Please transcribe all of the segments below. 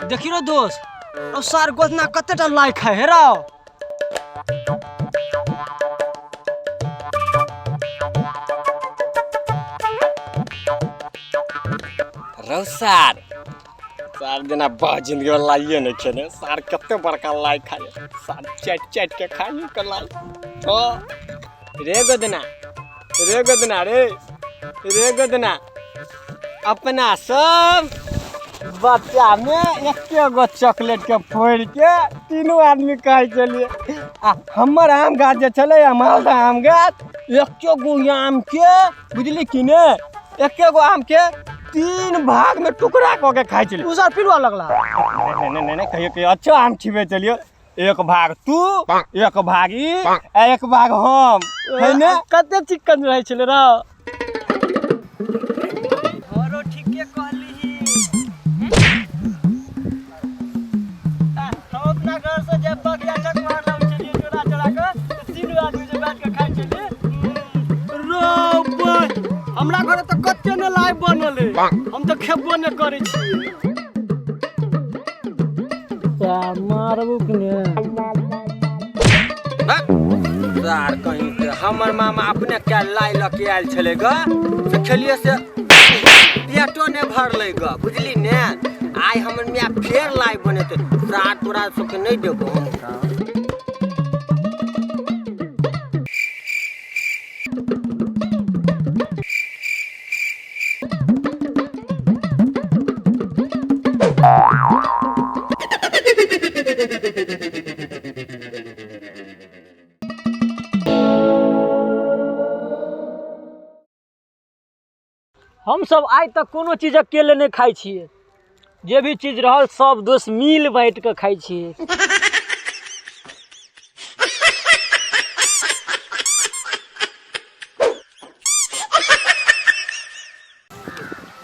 देखी रो दोस्त अब सार गोदना कतेटा लाइक है हेरा रौ सार जना बहुत जिंदगी में लाइए नहीं खेने सार कते बड़का लाई खाए सार चट के खाए कर लाई ओ रे गोदना रे गोदना अपना सब बच्चा में एक गो चॉकलेट के फोड़ के तीनों आदमी कहे चलिए आ हमर आम गाछ जे चले मालदा आम गाछ एक गो आम के बुझली कि ने एक गो आम के 3 भाग में टुकड़ा क के खाए चलिए उसार पिलवा लगला नहीं कहियो अच्छा आम छिबे चलियो एक भाग तू एक भाग ई एक भाग हम है ने कते चिकन रहे छले रा हरो ठीके कहली हम अपना घर से जब बगिया तक मार लाउ चलिए चोरा के तीनों आदमी से बैठ के खाए चलिए रो भाई हमरा घर त कच्चे न लाइव बनल है हम तो खेबो न करे छी मारबू कने सार कहीं के हमर मामा अपने क्या लाई लके आयल छले ग से खेलिए से पेटो ने भरले ग बुझली ने आइ हमर मिया फेर लाई बनेते सार तोरा सबके नहीं देबो हम सब आज तक कोनो चीज अकेले नहीं खाई छिए जे भी चीज रहल सब दोस्त मिल बैठ के खाई छिए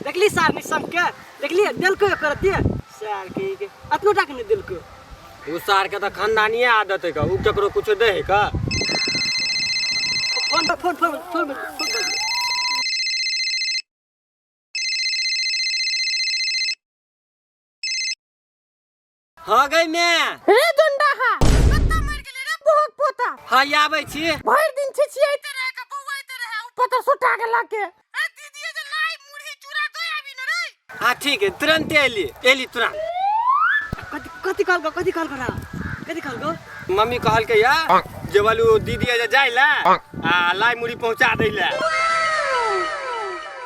देखली सार निसम के देखली दिल को करती है सार के अतनो टाक ने दिल को उ सार के त खानदानी आदत है का उ केकरो कुछ दे है का फोन हाँ गई मैं रे दुंडा हा कत्ता मर गेले रे बहुत पोता हाँ आबै छी भर दिन छिछियाते रहे का बौआते रहे ऊपर तो सुटा के लाके ए दीदी जे लाई मुरही चूरा दो आबी न रे हाँ ठीक है तुरंत एली तुरंत कथी कहल गो मम्मी कहल के या जे वालू दीदी जे जाय ला आ लाई मुड़ी पहुंचा दै ला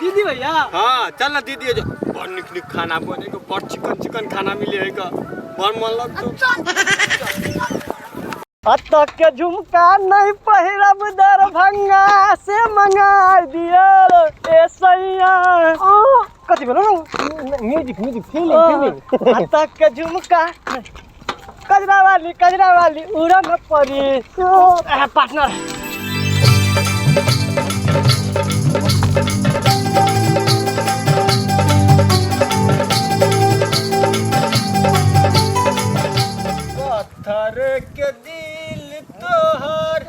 दीदी भैया हाँ चल ना दीदी जो बड़ निक खाना बने को बड़ चिकन खाना मिले है का बड़ मन लगतो अतक के झुमका नहीं पहिरब दरभंगा से मंगा दियो ए सैया कथी बोलो म्यूजिक फीलिंग अतक के झुमका कजरा वाली उड़ा न पड़ी पार्टनर पत्थर के दिल तोहर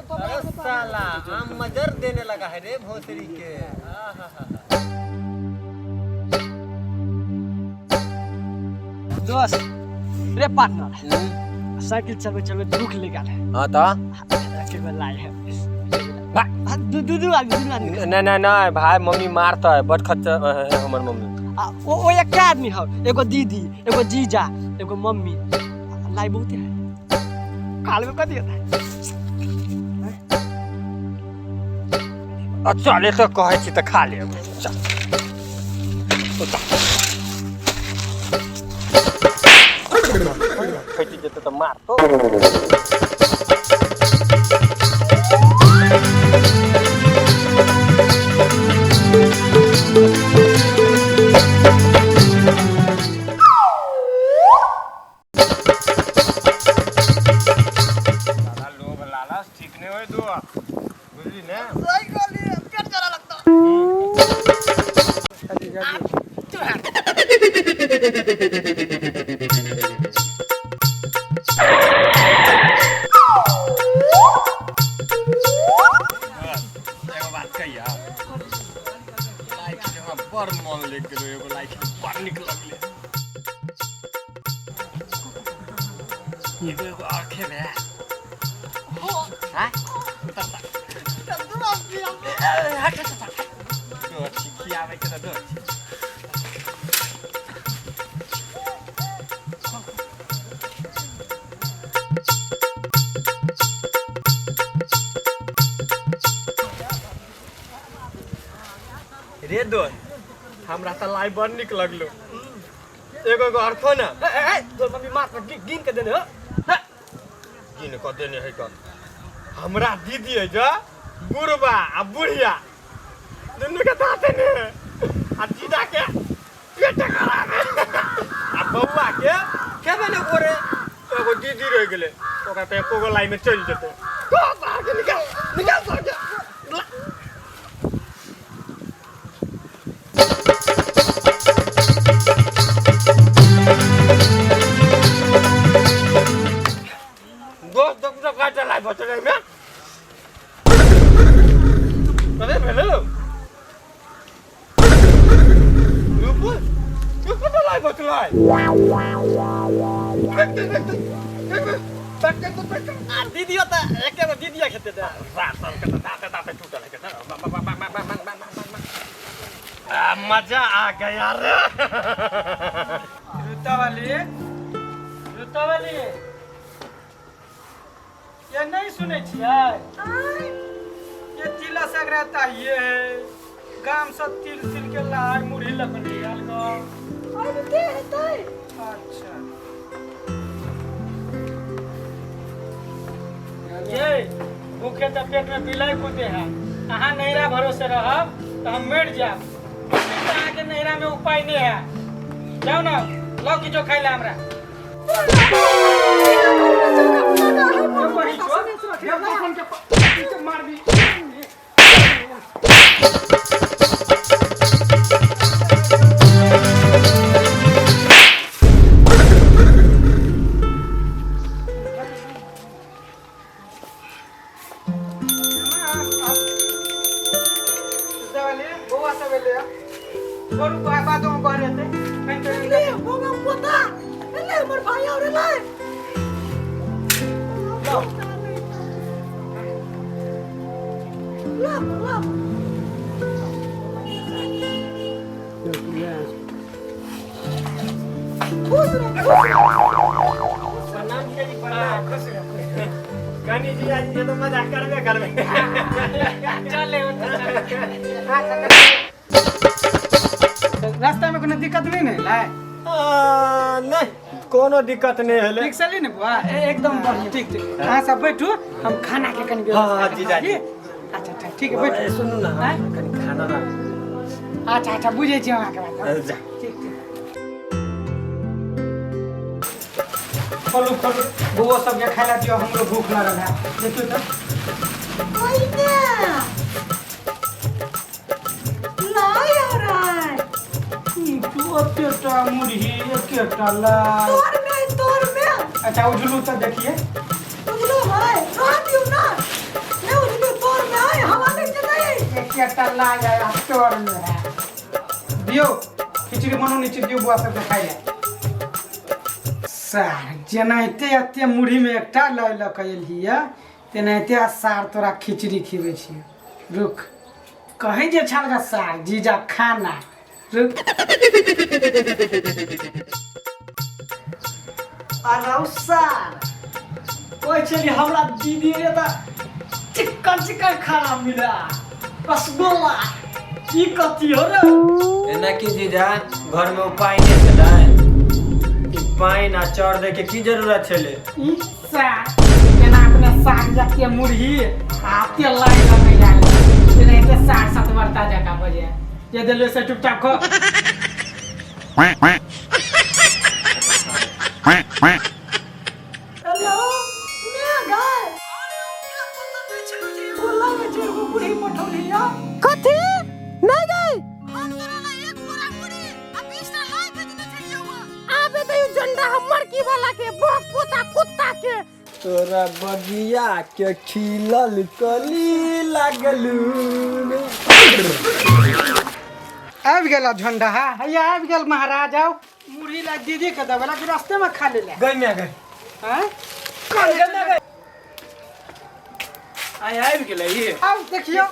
साला हम मजर देने लगा है रे भोसरी के दोस्त रे पार्टनर साइकिल चलवे दुख ले गया हां ता के लाई है नहीं भाई मम्मी मारता है बड़ खच्चा है हमर मम्मी ओ एक आदमी है एगो दीदी एगो जीजा एगो मम्मी लाई बहुत है काल में कथी होता है अच्छा ले तो कहे छी त खा ले चल फटी जेते त मार तो कह दो बुझली ना सही कहली पेट जरा लगता एगो बात कहिया लाइक हमरा बड़ मन लग गेलो एगो लाइक बड़ निक लगले एगो आंखें में हां दो चिकी आवे के दो रे दोस्त हमरा त लाइव बड़ निक लगलो एगो अर्थ ना तोर मम्मी मार गिन के देने हो गिन क देने है कर हमरा दीदी है जो बुढ़वा आ बुढ़िया दुनू के दाते ने आ जीजा के पेट खराब है आ बउआ के बने गोरे एगो दीदी रह गेले ओकरा पे एको गो लाइन में चल जेते आगे निकाल आगे दोस्त दोस्त का चला बचले में अरे हेलो यूप चला बचला दीदी होता एक के दीदिया खेते थे रात के दाते दाते टूटल के मजा आ गया रे जूता वाली ये नहीं सुने छियै ये तिला संक्रांति ये गाम सब तिल तिल के लाई मुढ़ी लकड़ी अलगा अरे के हेतै अच्छा ये भूखे तो पेट में बिलाई कूदे हैं अहाँ नैरा भरोसे रहब तो हम मर जाब अहाँ के नैरा में उपाय नहीं है जाओ ना लो की जो खाइला हमरा मार दी गनी जी आज ये तो मजाक करबे करबे चले रास्ता में कोनो दिक्कत नहीं है लाए नहीं कोनो दिक्कत नहीं है ठीक चली ने बुआ एकदम बढ़िया ठीक ठीक हां सब बैठू हम खाना के कनी हां जीजा जी अच्छा अच्छा ठीक है बैठू सुनू ना कनी खाना ना अच्छा अच्छा बुझे छी अहाँ के बात जा ठीक ठीक खोलू खोलू बुआ सब के खाइला दियो हमरो भूख लागल है देखियो तो ओइने लाई हराय तू अत्तेटा मुरही एकेटा ला तोर में अच्छा उजलू तो देखिए उजलो है कह दियो ना मैं उजलो तोर में है हवाले से नहीं एकेटा ला जाए तोर में है दियो खिचड़ी बनो नीचे दियो बुआ सब के खाइला सार जेनाइते अत्ते मुरही में एकटा लय ल कइल हिया तेनाइते सार तोरा खिचड़ी खिबै छी रुक कहे जे छलगा सार जीजा खाना रुक अरौ सार कोइ चली हमरा दीदी रे त चिकन चिकन खाना मिला रसगुल्ला की कथी हो रे एना की जीजा घर में उपाय नहीं छलै पाइन आ चौर दे के की जरूरत छले ई सार केना अपने साग जाके मुरही आते लाई लगे जाले तेने ते साग सतवर्ता जका बजे ये देले से चुपचाप खो हेलो मैं गए अरे क्या पता नहीं लड़की वाला के बाप पोता कुत्ता के। तोरा बगिया के खिलल कली लागलू। आबि गेल झंडा हैया आबि गेल महाराज। आओ मुरही ला दीदी के देवला के रास्ते में खा ले ले। गई में गई हैं आय आबि गेलै ये। आओ देखियो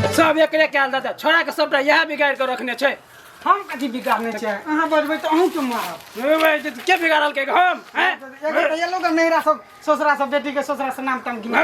सब एकरे कयल देतै, छोड़ा के सबटा इएह बिगाड़ के रखने छै। हम कथी बिगाड़ने छै? अहाँ बजबै तऽ अहूँ के मारब। के बिगाड़ल के हम हैं? एगो ये लोग नैरा सब ससुरा सब बेटी के ससुरा से नाम ताम गिना।